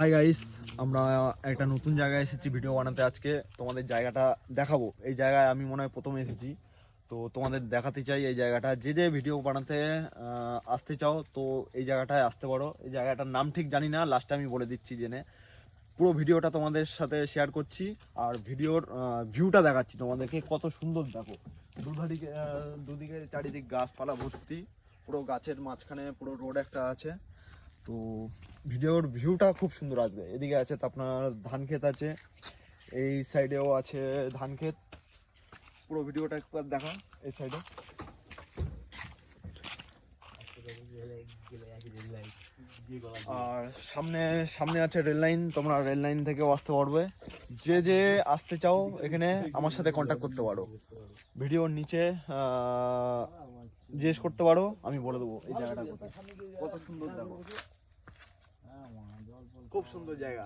Hi guys, আমরা একটা নতুন জায়গায় এসেছি ভিডিও বানাতে। আজকে তোমাদের জায়গাটা দেখাবো। এই জায়গায় আমি মনে হয় প্রথম এসেছি, তো তোমাদের দেখাতে চাই এই জায়গাটা। যে যে ভিডিও বানাতে আসতে চাও তো এই জায়গাটায় আসতে পারো। এই জায়গাটার নাম ঠিক জানি না, লাস্টে আমি বলে দিচ্ছি জেনে। পুরো ভিডিওটা তোমাদের সাথে শেয়ার করছি আর ভিডিওর ভিউটা দেখাচ্ছি তোমাদেরকে। কত সুন্দর দেখো, দুদিকে চারিদিক গাছপালা ভর্তি, পুরো গাছের মাঝখানে পুরো রোড একটা আছে। তো ভিডিওর ভিউটা খুব সুন্দর আসবে। এদিকে আছে তো আপনার ধান ক্ষেত আছে, এই সাইডেও আছে ধান ক্ষেত। পুরো ভিডিওটা একবার দেখা। এই সাইডে আর সামনে সামনে আছে রেল লাইন। তোমরা রেল লাইন থেকেও আসতে পারবে। যে যে আসতে চাও এখানে আমার সাথে কন্ট্যাক্ট করতে পারো। ভিডিওর নিচে জিজ্ঞেস করতে পারো, আমি বলে দেবো এই জায়গাটা কোথায়। কত সুন্দর দেখো, খুব সুন্দর জায়গা।